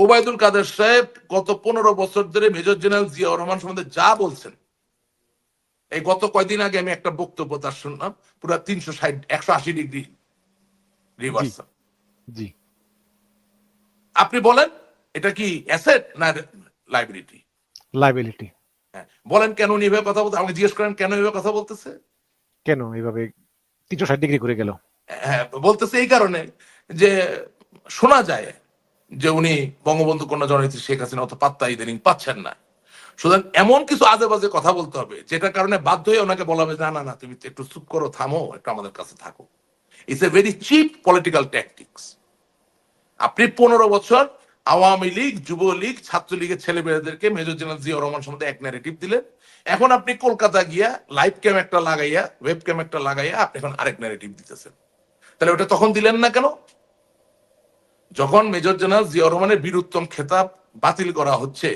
ওবায়দুল কাদের সাহেব গত 15 বছর ধরে মেজর জেনারেল জিয়াউর রহমান সম্বন্ধে যা বলছেন, এই গত কয়দিন আগে আমি একটা বক্তব্য তার শুনলাম, পুরো 180 ডিগ্রি জি রিভার্সাল। জি আপনি বলেন এটা কি অ্যাসেট না লাইবিলিটি? লাইবিলিটি। হ্যাঁ, বলেন কেন উনি এভাবে কথা বলতে, আমাকে জিজ্ঞেস করেন কেন এভাবে কথা বলতেছে। কেন এইভাবে 360 ডিগ্রি ঘুরে গেল? হ্যাঁ, বলতেছে এই কারণে যে শোনা যায় যে উনি বঙ্গবন্ধু কন্যা জননেত্রী শেখ হাসিনা অত পাত্তা ইদানিং পাচ্ছেন না, সুতরাং এমন কিছু আজে বাজে কথা বলতে হবে যেটার কারণে বাধ্য হয়ে ওনাকে বলা হবে না না না তুমি একটু চুপ করো, থামো, একটু আমাদের কাছে থাকো। It's a very chip political tactics. আপনি 15 বছর আওয়ামী লীগ, যুবলীগ, ছাত্রলীগের ছেলেমেয়েদেরকে মেজর জেনারেল জিয়াউর রহমান সম্বন্ধে এক ন্যারেটিভ দিলেন, এখন আপনি কলকাতা গিয়া লাইভ ক্যাম একটা লাগাইয়া, ওয়েব ক্যাম একটা লাগাইয়া আপনি এখন আরেক ন্যারেটিভ দিতেছেন। তাহলে ওটা তখন দিলেন না কেন? যখন মেজর জেনারেল জিয়াউর রহমানের বীরুত্তম খেতাব বাতিল করা হচ্ছে,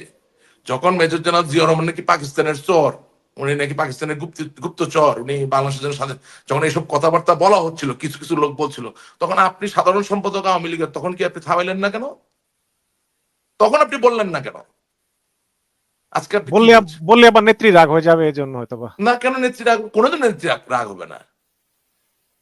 যখন মেজর জেনারেল জিয়াউর রহমান নাকি পাকিস্তানের চর, উনি নাকি পাকিস্তানের গুপ্তচর, উনি বাংলাদেশের জন্য স্বাধীন, যখন এইসব কথাবার্তা বলা হচ্ছিল, কিছু কিছু লোক বলছিল, তখন আপনি সাধারণ সম্পাদক আওয়ামী লীগের, তখন কি আপনি থামাইলেন না কেন? তখন আপনি বললেন না কেন? আজকে আপনি কি বলছেন? বললে আবার নেত্রী রাগ হয়ে যাবে, এই জন্য হয়তো বা। না, কেন নেত্রী রাগ? কোনোদিন নেত্রী রাগ হবে না,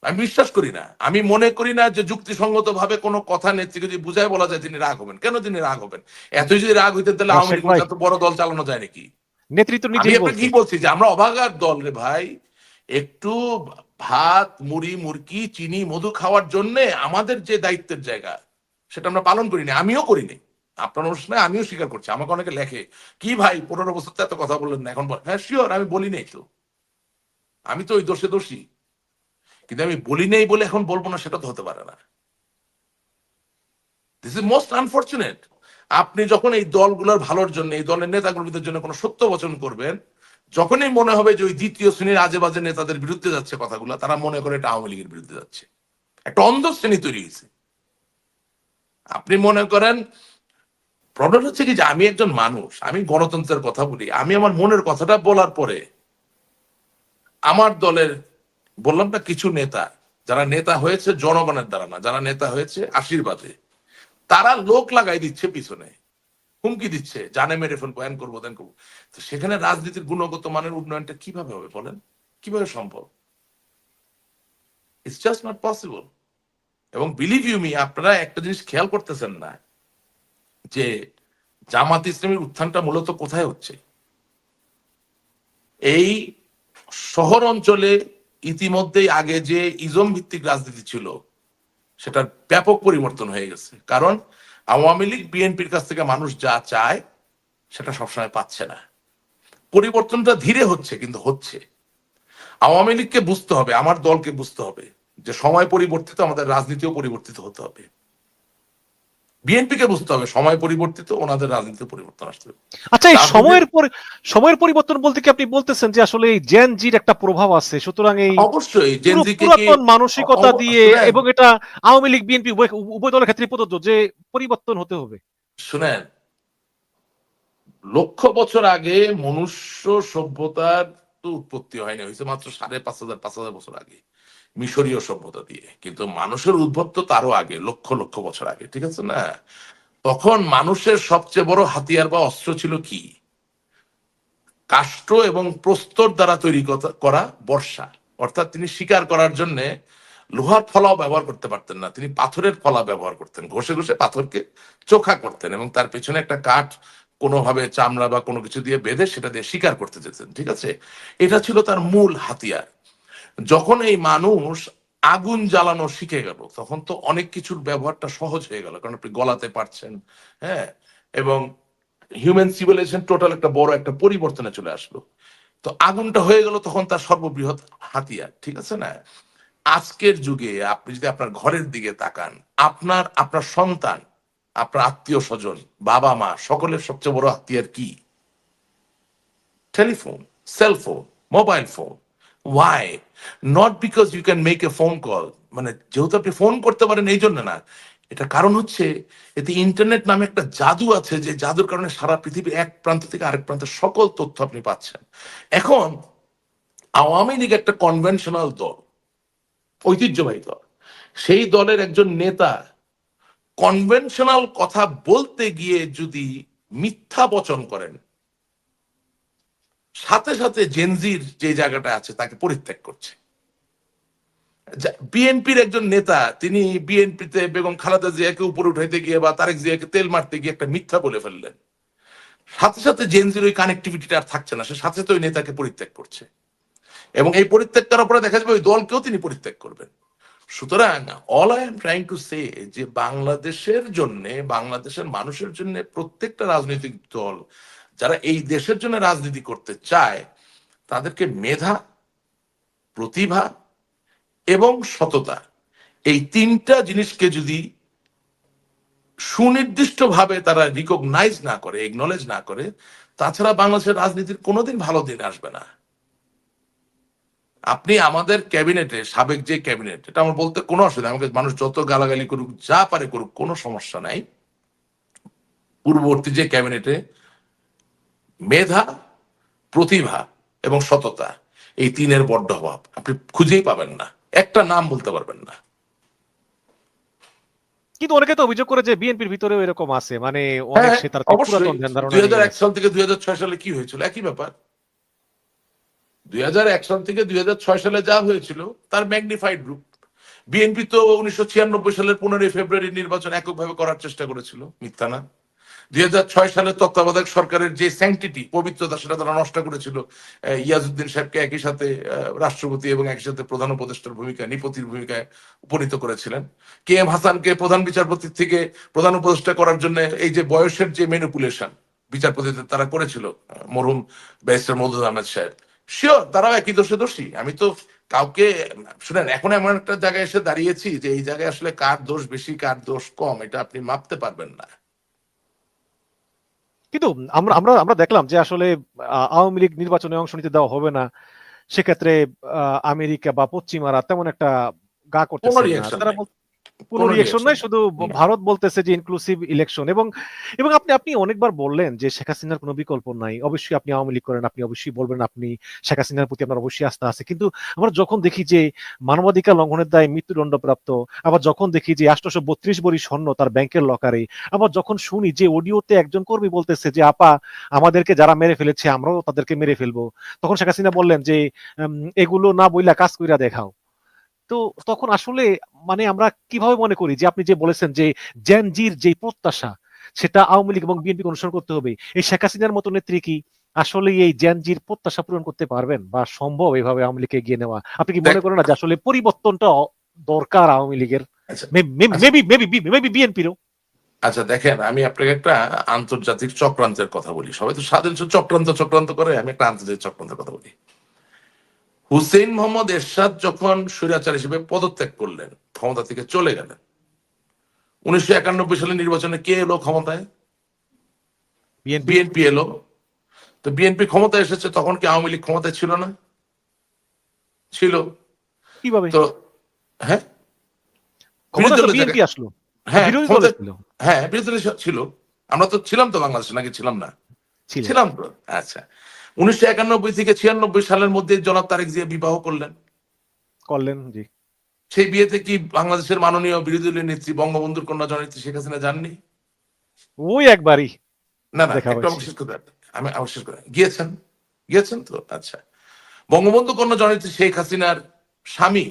আমি বিশ্বাস করি না। আমি মনে করি না যে যুক্তিসঙ্গত ভাবে কোনো কথা নেত্রীকে যদি বুঝায় বলা যায় তিনি রাগ হবেন। কেন তিনি রাগ হবেন? এতই যদি রাগ হইতেন তাহলে আওয়ামী রাশেক লীগ ভাই, এত বড় দল চালানো যায় নাকি? নেত্রী তো আমি নিজেই আপনাকে বলছে। কি বলছি যে আমরা অভাগার দল রে ভাই। একটু ভাত, মুড়ি, মুরগি, চিনি, মধু খাওয়ার জন্য আমাদের যে দায়িত্বের জায়গা সেটা আমরা পালন করিনি, আমিও করিনি। আপনার অনুষ্ঠানে আমিও স্বীকার করছি, আমাকে অনেকে লেখে কি ভাই 15 বছর তো এত কথা বললেন না, এখন হ্যাঁ শিওর আমি বলি নাই তো, আমি তো ওই দোষে দোষী, কিন্তু আমি বলি নাই বলে এখন বলবো না সেটা তো হতে পারে না। This is most unfortunate. আপনি যখন এই দলগুলোর ভালোর জন্য, এই দলের নেতাকর্মীদের জন্য কোনো সত্য বচন করবেন, যখনই মনে হবে যে ওই দ্বিতীয় শ্রেণীর আজে বাজে নেতাদের বিরুদ্ধে যাচ্ছে কথাগুলো, তারা মনে করে এটা আওয়ামী লীগের বিরুদ্ধে যাচ্ছে, একটা অন্ধ শ্রেণী তৈরি হয়েছে। আপনি মনে করেন, প্রবলেম হচ্ছে কি যে আমি একজন মানুষ, আমি গণতন্ত্রের কথা বলি, আমি আমার মনের কথাটা বলার পরে আমার দলের, বললাম না কিছু নেতা, যারা নেতা হয়েছে জনগণের দ্বারা না, যারা নেতা হয়েছে আশীর্বাদে, তারা লোক লাগাই দিচ্ছে পিছনে, হুমকি দিচ্ছে, জানে মেরে ফেলবো, এন করবো দেন করবো। তো সেখানে রাজনীতির গুণগত মানের উন্নয়নটা কিভাবে হবে বলেন? কিভাবে সম্ভব? It's just not possible. এবং বিলিভ ইউ মি, আপনারা একটা জিনিস খেয়াল করতেছেন না যে জামাত ইসলামের উত্থানটা মূলত কোথায় হচ্ছে? এই শহর অঞ্চলে ইতিমধ্যেই আগে যে ইজম ভিত্তিক রাজনীতি ছিল সেটার ব্যাপক পরিবর্তন হয়ে গেছে। কারণ আওয়ামী লীগ বিএনপির কাছ থেকে মানুষ যা চায় সেটা সবসময় পাচ্ছে না। পরিবর্তনটা ধীরে হচ্ছে, কিন্তু হচ্ছে। আওয়ামী লীগকে বুঝতে হবে, আমার দলকে বুঝতে হবে যে সময় পরিবর্তিত, আমাদের রাজনীতিও পরিবর্তিত হতে হবে। বিএনপিকে বুঝতে হবে সময় পরিবর্তিত, ওনাদের রাজনীতিতে পরিবর্তন আসতে হবে। আচ্ছা, এই রাজনীতির সময়ের পরিবর্তন বলতে কি আপনি বলতেছেন যে আসলে এই জেন জির একটা প্রভাব আছে, সুতরাং এই অবশ্যই পুরো জেনজিকে কি পুরাতন মানসিকতা দিয়ে, শুনেন, এবং এটা আওয়ামী লীগ বিএনপি উভয় দলের ক্ষেত্রে প্রযোজ্য যে পরিবর্তন হতে হবে? শুনেন, লক্ষ বছর আগে মনুষ্য সভ্যতার তো উৎপত্তি হয়নি, হয়েছে মাত্র 5,500 বছর আগে মিশরীয় সভ্যতা দিয়ে। কিন্তু মানুষের উদ্ভব তো তারও আগে, লক্ষ লক্ষ বছর আগে, ঠিক আছে না? তখন মানুষের সবচেয়ে বড় হাতিয়ার বা অস্ত্র ছিল কি? কাষ্ঠ এবং প্রস্তর দ্বারা তৈরি করা বর্ষা। অর্থাৎ তিনি শিকার করার জন্য লোহার ফলাও ব্যবহার করতে পারতেন না, তিনি পাথরের ফলা ব্যবহার করতেন, ঘষে ঘষে পাথরকে চোখা করতেন এবং তার পেছনে একটা কাঠ কোনোভাবে চামড়া বা কোনো কিছু দিয়ে বেঁধে সেটা দিয়ে শিকার করতে যেতেন, ঠিক আছে? এটা ছিল তার মূল হাতিয়ার। যখন এই মানুষ আগুন জ্বালানো শিখে গেল, তখন তো অনেক কিছুর ব্যবহারটা সহজ হয়ে গেল, কারণ আপনি গলাতে পারছেন, হ্যাঁ, এবং হিউম্যান সিভিলাইজেশন টোটাল একটা বড় একটা পরিবর্তনে চলে আসলো। তো আগুনটা হয়ে গেল তখন তার সর্ববৃহৎ হাতিয়ার, ঠিক আছে না? আজকের যুগে আপনি যদি আপনার ঘরের দিকে তাকান, আপনার আপনার সন্তান, আপনার আত্মীয় স্বজন, বাবা মা, সকলের সবচেয়ে বড় হাতিয়ার কি? Telephone, cellphone, mobile phone. Why? Not because you can make a phone call, মানে যেহেতু আপনি ফোন করতে পারেন এই জন্য না, এটা কারণ হচ্ছে এতে ইন্টারনেট নামে একটা জাদু আছে, যে জাদুর কারণে সারা পৃথিবীর এক প্রান্ত থেকে আরেক প্রান্তের সকল তথ্য আপনি পাচ্ছেন। এখন আওয়ামী লীগ একটা কনভেনশনাল দল, ঐতিহ্যবাহী দল, সেই দলের একজন নেতা কনভেনশনাল কথা বলতে গিয়ে যদি মিথ্যা বচন করেন, সাথে সাথে জেনজির যে জায়গাটা আছে তাকে পরিত্যাগ করছে। বিএনপির একজন নেতা তিনি বিএনপিতে বেগম খালেদা জিয়াকে উপরে উঠাইতে গিয়ে বা তারেক জিয়াকে তেল মারতে গিয়ে একটা মিথ্যা বলে ফেললেন, সাথে সাথে জেনজির ওই কানেক্টিভিটিটা আর থাকছে না, সে সাথে সাথে ওই নেতাকে পরিত্যাগ করছে, এবং এই পরিত্যাগ করার পরে দেখা যাবে ওই দলকেও তিনি পরিত্যাগ করবেন। সুতরাং all I am trying to say যে বাংলাদেশের জন্য, বাংলাদেশের মানুষের জন্য প্রত্যেকটা রাজনৈতিক দল যারা এই দেশের জন্য রাজনীতি করতে চায় তাদেরকে মেধা, প্রতিভা এবং সততা, এই তিনটা জিনিসকে যদি সুনির্দিষ্টভাবে তারা রিকগনাইজ না করে, একনলেজ না করে, তাছাড়া বাংলাদেশের রাজনীতির কোনোদিন ভালো দিন আসবে না। আপনি আমাদের ক্যাবিনেটে, সাবেক যে ক্যাবিনেট, এটা আমার বলতে কোনো অসুবিধা, আমাকে মানুষ যত গালাগালি করুক, যা পারে করুক, কোনো সমস্যা নাই। পূর্ববর্তী যে ক্যাবিনেটে মেধা, প্রতিভা এবং সততা, এই তিনের বড্ড অভাব, আপনি খুঁজেই পাবেন না, একটা নাম বলতে পারবেন না। কিন্তু অনেকে তো অভিযোগ করে যে বিএনপির ভিতরেও এরকম আছে, মানে অনেক হ্যাঁ সে তার অবশ্যই, পুরাতন ধ্যান ধারণা 2001 সাল থেকে 2006 সালে কি হয়েছিল একই ব্যাপার। 2001 সাল থেকে 2006 সালে যা হয়েছিল তার ম্যাগনিফাইড রূপ। বিএনপি তো 1996 সালের 15 ফেব্রুয়ারি নির্বাচন এককভাবে করার চেষ্টা করেছিল, মিথ্যা না। 2006 সালের তত্ত্বাবধায়ক সরকারের যে স্যাংটিটি, পবিত্রতা, সেটা তারা নষ্ট করেছিল। ইয়াজউদ্দিন সাহেবকে একই সাথে রাষ্ট্রপতি এবং একই সাথে প্রধান উপদেষ্টার ভূমিকা, নিপতির ভূমিকায় উপনীত করেছিলেন। কে এম হাসানকে প্রধান বিচারপতি থেকে প্রধান উপদেষ্টা করার জন্য এই যে বয়সের যে ম্যানিপুলেশন বিচারপতিদের তারা করেছিল, মরহুম ব্যারিস্টার মওদুদ আহমেদ সাহেব, শিওর তারাও একই দোষে দোষী। আমি তো কাউকে, শুনেন, এখন এমন একটা জায়গায় এসে দাঁড়িয়েছি যে এই জায়গায় আসলে কার দোষ বেশি কার দোষ কম এটা আপনি মাপতে পারবেন না। কিন্তু আমরা আমরা আমরা দেখলাম যে আসলে আওয়ামী লীগ নির্বাচনে অংশ নিতে দেওয়া হবে না, সেক্ষেত্রে আমেরিকা বা পশ্চিমারা তেমন একটা গা কোনো করতেছেন না, রিয়াকশন তারা নেই, কোনো কোনো রিয়েকশন রিয়াকশন নাই, নেই। শুধু না। ভারত বলতেছে যে ইনক্লুসিভ ইলেকশন। এবং এবং আপনি আপনি অনেকবার বললেন যে শেখ হাসিনার কোনো বিকল্প নাই। অবশ্যই আপনি আওয়ামী লীগ করেন, আপনি অবশ্যই বলবেন আপনি শেখ হাসিনার প্রতি আপনার অবশ্যই আস্থা আছে। কিন্তু আমরা যখন দেখি যে মানবাধিকার লঙ্ঘনের দায়ে মৃত্যুদণ্ডপ্রাপ্ত, আবার যখন দেখি যে 832 বড়ি স্বর্ণ তার ব্যাংকের লকারে, আবার যখন শুনি যে অডিওতে একজন কর্মী বলতেছে যে আপা আমাদেরকে যারা মেরে ফেলেছে আমরাও তাদেরকে মেরে ফেলবো, তখন শেখ হাসিনা বললেন যে এগুলো না বইলা কাজ কইরা দেখাও। তো তখন আসলে মানে আমরা কিভাবে মনে করি যে আপনি যে বলেছেন যে জেনজির যে প্রত্যাশা সেটা আওয়ামী লীগ এবং বিএনপি অনুসরণ করতে হবে, এই শেখ হাসিনার মতো নেত্রী কি আসলে এই জেনজির প্রত্যাশা পূরণ করতে পারবেন বা সম্ভব এইভাবে আওয়ামী লীগকে এগিয়ে নেওয়া? আপনি কি দেখ, মনে করেন না যে আসলে পরিবর্তনটা দরকার আওয়ামী লীগের, আচ্ছা আচ্ছা মেবি মেবি মেবি বিএনপিরও? আচ্ছা, দেখেন, আমি আপনাকে একটা আন্তর্জাতিক চক্রান্তের কথা বলি। সবাই তো স্বাধীন চক্রান্ত চক্রান্ত করে, আমি একটা আন্তর্জাতিক চক্রান্তের কথা বলি। হুসেইন মোহাম্মদ এরশাদ যখন স্বৈরাচার হিসেবে পদত্যাগ করলেন, ক্ষমতা থেকে চলে গেলেন, 1991 সালের নির্বাচনে কে এলো ক্ষমতায়? বিএনপি। বিএনপি এলো। তো বিএনপি ক্ষমতায় এসেছে, তখন কি আওয়ামী লীগ ক্ষমতায় ছিল না? ছিল। কিভাবে তো হ্যাঁ, ক্ষমতা বিরোধী আসলো? দলের বিএনপি জায়গায়, আসলো, হ্যাঁ বিরোধী দলে ক্ষমতায়, ছিল? হ্যাঁ বিরোধী দলে ছিল। আমরা তো ছিলাম তো বাংলাদেশে, নাকি ছিলাম না? ছিলেন। ছিলাম তো। আচ্ছা, 1991 থেকে 96 সালের মধ্যে জনাব তারেক জিয়া বিবাহ করলেন। করলেন, জি। সেই বিয়েতে কি বাংলাদেশের মাননীয় বিরোধী দলীয় নেত্রী বঙ্গবন্ধুর কন্যা জননেত্রী শেখ হাসিনা যাননি? ওই একবারই না না, দেখা একটু হয়েছে। আমাকে শেষ করতে দেন। আমি শেষ করে, গিয়েছেন, গিয়েছেন তো। আচ্ছা, বঙ্গবন্ধু কন্যা জননেত্রী শেখ হাসিনার স্বামী,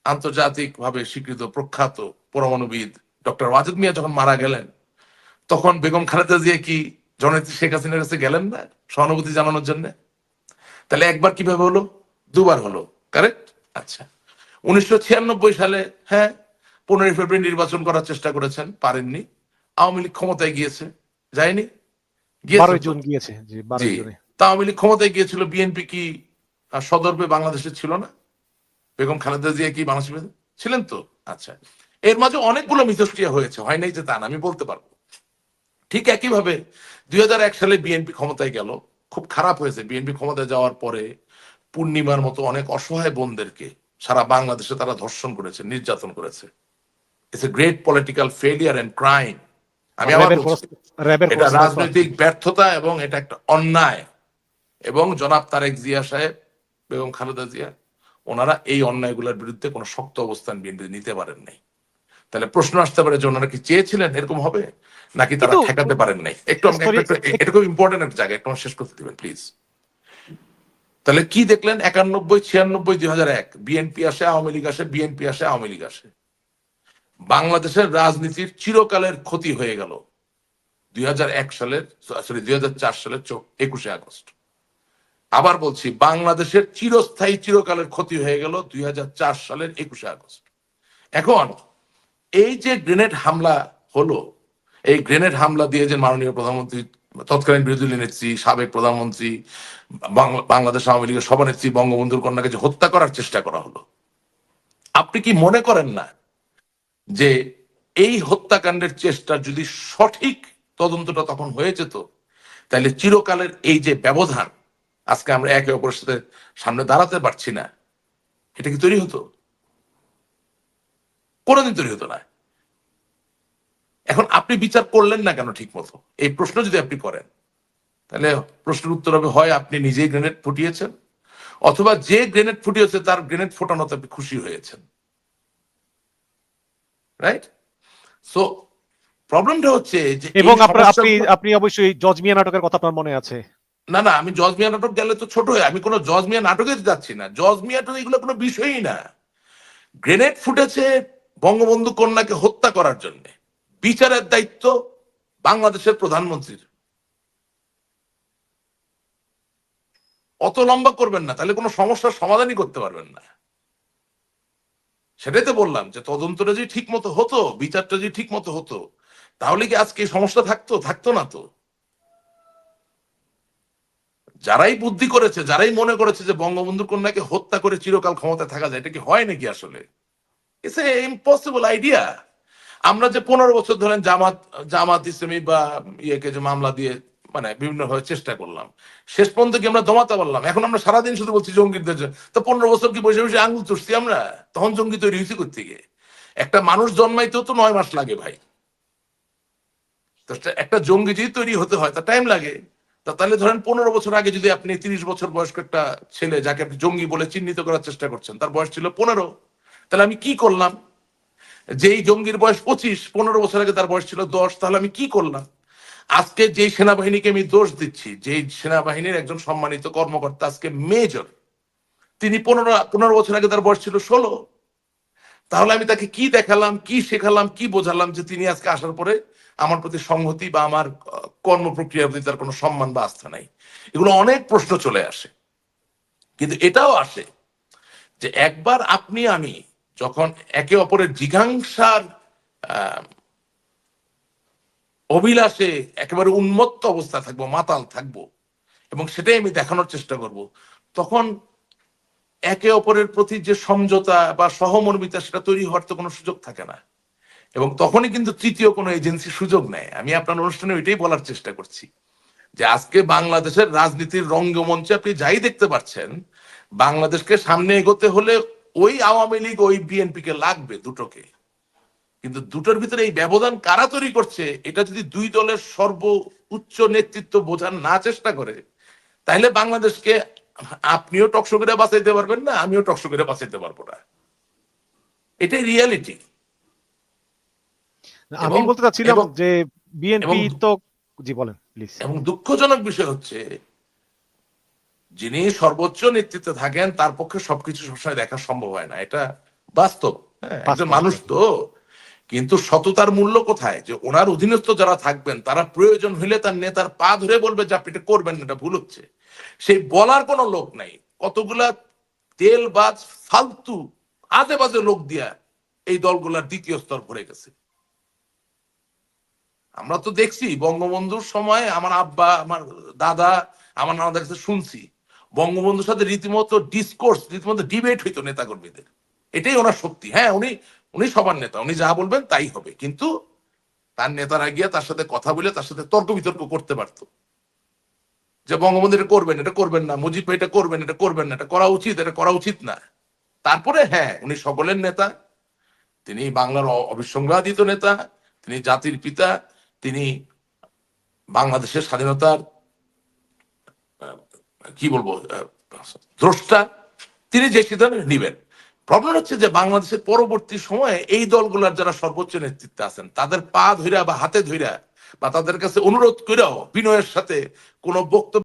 আন্তর্জাতিক ভাবে স্বীকৃত প্রখ্যাত পরমাণুবিদ ডক্টর ওয়াজেদ মিয়া যখন মারা গেলেন, তখন বেগম খালেদা জিয়া কি জননেত্রী শেখ হাসিনার কাছে গেলেন না সহানুভূতি জানানোর জন্য? তাহলে একবার কিভাবে হলো, দুবার হলো, কারেক্ট? আচ্ছা, 1996 সালে, হ্যাঁ, 15 ফেব্রুয়ারি নির্বাচন করার চেষ্টা করেছেন, পারেননি। আওয়ামী লীগ ক্ষমতায় গিয়েছে, যায়নি? গিয়েছে 12 তো। জুন গিয়েছে, জি, 12 জি, জুনে। তা আওয়ামী লীগ ক্ষমতায় গিয়েছিল, বিএনপি কি সদর্পে বাংলাদেশে ছিল না? বেগম খালেদা জিয়া কি বাংলাদেশে ছিলেন তো? আচ্ছা, এর মাঝে অনেকগুলো মিথস্ক্রিয়া হয়েছে, হয় নাই যে তা না, আমি বলতে পারবো। ঠিক একইভাবে 2001 সালে বিএনপি ক্ষমতায় গেল, খুব খারাপ হয়েছে। বিএনপি ক্ষমতায় যাওয়ার পরে পূর্ণিমার মতো অনেক অসহায় বোনদেরকে সারা বাংলাদেশে তারা ধর্ষণ করেছে, নির্যাতন করেছে। It's a great political failure and crime. আমি আবার র্যাবের বলছি, পুরস্কার, র্যাবের এটা পুরস্কার তো আছে। রাজনৈতিক ব্যর্থতা এবং এটা একটা অন্যায়। এবং জনাব তারেক জিয়া সাহেব, বেগম খালেদা জিয়া, ওনারা এই অন্যায়গুলোর বিরুদ্ধে কোনো শক্ত অবস্থান বিএনপি নিতে পারেন নাই। তাহলে প্রশ্ন আসতে পারে যে ওনারা কি চেয়েছিলেন এরকম হবে, নাকি তারা কিন্তু ঠেকাতে পারেন নাই? একটু আমাকে সরি, এটা খুব ইম্পর্টেন্ট একটা জায়গা, একটু আমার শেষ করতে দিবেন প্লিজ। তাহলে কি দেখলেন? 91, 96, 2001 বিএনপি আসে, আওয়ামী লীগ আসে, বিএনপি আসে, আওয়ামী লীগ আসে। বাংলাদেশের রাজনীতির চিরকালের ক্ষতি হয়ে গেল 2001 সালের, সরি 2004 সালের 21শে আগস্ট। আবার বলছি, বাংলাদেশের চিরস্থায়ী চিরকালের ক্ষতি হয়ে গেল 2004 সালের 21শে আগস্ট। এখন এই যে গ্রেনেড হামলা হলো, এই গ্রেনেড হামলা দিয়ে যে মাননীয় প্রধানমন্ত্রী, তৎকালীন বিরোধী দলীয় নেত্রী, সাবেক প্রধানমন্ত্রী, বাংলাদেশ আওয়ামী লীগের সভানেত্রী বঙ্গবন্ধুর কন্যাকে যে হত্যা করার চেষ্টা করা হলো, আপনি কি মনে করেন না যে এই হত্যাকাণ্ডের চেষ্টা যদি সঠিক তদন্তটা তখন হয়ে যেত, তাহলে চিরকালের এই যে ব্যবধান, আজকে আমরা একে অপরের সাথে সামনে দাঁড়াতে পারছি না, এটা কি তৈরি হতো? কোনোদিন তৈরি হতো না। এখন আপনি বিচার করলেন না কেন ঠিক মতো, এই প্রশ্ন যদি আপনি করেন, তাহলে প্রশ্নের উত্তর হবে হয় আপনি নিজেই গ্রেনেড ফুটিয়েছেন, অথবা যে গ্রেনেড ফুটিয়েছে তার গ্রেনেড ফোটানোতে আপনি খুশি হয়েছেন। রাইট? সো প্রবলেমটা হচ্ছে যে এবং এই আপনার আপনি সমস্যাগুলো, আপনি অবশ্যই জজ মিয়া নাটকের কথা আপনার মনে আছে। না না, আমি জজ মিয়া নাটক গেলে তো ছোট হয়ে, আমি কোনো জজ মিয়া নাটকে যাচ্ছি না। জজ মিয়া তো এগুলো কোনো বিষয়ই না। গ্রেনেড ফুটেছে বঙ্গবন্ধু কন্যাকে হত্যা করার জন্য, বিচারের দায়িত্ব বাংলাদেশের প্রধানমন্ত্রীর। অত লম্বা করবেন না, তাহলে কোনো সমস্যার সমাধানই করতে পারবেন না। সেটাই তো বললাম যে তদন্তটা যদি ঠিক মতো হতো, বিচারটা যদি ঠিক মতো হতো, তাহলে কি আজকে এই সমস্যা থাকতো? থাকতো না তো। যারাই বুদ্ধি করেছে, যারাই মনে করেছে যে বঙ্গবন্ধু কন্যাকে হত্যা করে চিরকাল ক্ষমতায় থাকা যায়, এটা কি হয় নাকি আসলে? It's a impossible idea. আমরা যে 15 বছর ধরেন জামাত জামাত ইসলামী বা ইয়েকে যে মামলা দিয়ে মানে বিভিন্ন ভাবে চেষ্টা করলাম, শেষ পর্যন্ত কি আমরা দমাতে পারলাম? এখন আমরা সারাদিন শুধু বলছি জঙ্গিদের জন্য। তো 15 বছর কি বসে বসে আঙুল চুষছি আমরা? তখন জঙ্গি তৈরি হয়েছে কোত্থেকে? একটা মানুষ জন্মাইতেও তো 9 মাস লাগে ভাই। তো একটা জঙ্গি যদি তৈরি হতে হয় তার টাইম লাগে। তাহলে ধরেন 15 বছর আগে যদি আপনি 30 বছর বয়স্ক একটা ছেলে, যাকে আপনি জঙ্গি বলে চিহ্নিত করার চেষ্টা করছেন, তার বয়স ছিল 15, তাহলে আমি কি করলাম? যেই জঙ্গির বয়স 25, 15 বছর আগে তার বয়স ছিল 10, তাহলে আমি কি করলাম? আজকে যেই সেনাবাহিনীকে আমি দোষ দিচ্ছি, যেই সেনাবাহিনীর একজন সম্মানিত কর্মকর্তা আজকে মেজর, তিনি 15 বছর আগে তার বয়স ছিল 16, তাহলে আমি তাকে কি দেখালাম, কি শেখালাম, কি বোঝালাম যে তিনি আজকে আসার পরে আমার প্রতি সংহতি বা আমার কর্ম প্রক্রিয়ার প্রতি তার কোনো সম্মান বা আস্থা নাই? এগুলো অনেক প্রশ্ন চলে আসে। কিন্তু এটাও আসে যে একবার আপনি আমি যখন একে অপরের জিঘাংসার অভিলাষে একেবারে উন্মত্ত অবস্থা থাকবো, মাতাল থাকবো, এবং সেটাই আমি দেখানোর চেষ্টা করব, তখন একে অপরের প্রতি যে সমঝোতা বা সহমর্মিতা, সেটা তৈরি হওয়ার তো কোনো সুযোগ থাকে না। এবং তখনই কিন্তু তৃতীয় কোনো এজেন্সি সুযোগ নেয়। আমি আপনার অনুষ্ঠানে ওইটাই বলার চেষ্টা করছি যে আজকে বাংলাদেশের রাজনীতির রঙ্গমঞ্চে আপনি যাই দেখতে পাচ্ছেন, বাংলাদেশকে সামনে এগোতে হলে ওই আওয়ামী লীগ ওই বিএনপি কে লাগবে, দুটোকে। কিন্তু দুটোর ভিতরে এই ব্যবধান কারা তৈরি করছে, এটা যদি দুই দলের সর্ব উচ্চ নেতৃত্ব বোঝার না চেষ্টা করে, তাহলে বাংলাদেশকে আপনিও টকশো করে বাঁচাইতে পারবেন না, আমিও টকশো করে বাঁচাইতে পারবো না। এটাই রিয়ালিটি। আমি এবং বলতে চাচ্ছিলাম এবং যে এবং বিএনপি তো, জি বলেন প্লিজ। এবং দুঃখজনক বিষয় হচ্ছে, যিনি সর্বোচ্চ নেতৃত্বে থাকেন তার পক্ষে সবকিছু সবসময় দেখা সম্ভব হয় না, এটা বাস্তব। হ্যাঁ, একজন বাস্তব, মানুষ তো। কিন্তু সততার মূল্য কোথায়? যে ওনার অধীনস্থ যারা থাকবেন, তারা প্রয়োজন হলে তার নেতার পা ধরে বলবে যে আপনি এটা করবেন না, এটা ভুল হচ্ছে। সেই বলার কোনো লোক নাই। কতগুলা তেলবাজ ফালতু আজে বাজে লোক দিয়া এই দলগুলার দ্বিতীয় স্তর ভরে গেছে। আমরা তো দেখছি বঙ্গবন্ধুর সময় আমার আব্বা, আমার দাদা, আমার নানাদের কাছে শুনছি বঙ্গবন্ধুর সাথে রীতিমতো ডিসকোর্স, রীতিমতো ডিবেট হইতো নেতাকর্মীদের। এটাই ওনার শক্তি। হ্যাঁ, উনি উনি সবার নেতা, উনি যা বলবেন তাই হবে, কিন্তু তার নেতারা গিয়ে তার সাথে কথা বলে তার সাথে তর্ক বিতর্ক করতে পারতো যে বঙ্গবন্ধু এটা করবেন, এটা করবেন না, মুজিব ভাই এটা করবেন, এটা করবেন না, এটা করা উচিত, এটা করা উচিত না। তারপরে হ্যাঁ, উনি সকলের নেতা, তিনি বাংলার অবিসংবাদিত নেতা, তিনি জাতির পিতা, তিনি বাংলাদেশের স্বাধীনতার কি বলবো দ্রষ্টা, তিনি যে সিদ্ধান্ত নিবেন। প্রবলেম হচ্ছে যে বাংলাদেশের পরবর্তী সময়ে এই দলগুলোর যারা সর্বোচ্চ নেতৃত্বে আছেন তাদের পা ধইরা বা হাতে ধইরা বা তাদের কাছে অনুরোধ কইরাও বিনয়ের সাথে কোনো বক্তব্য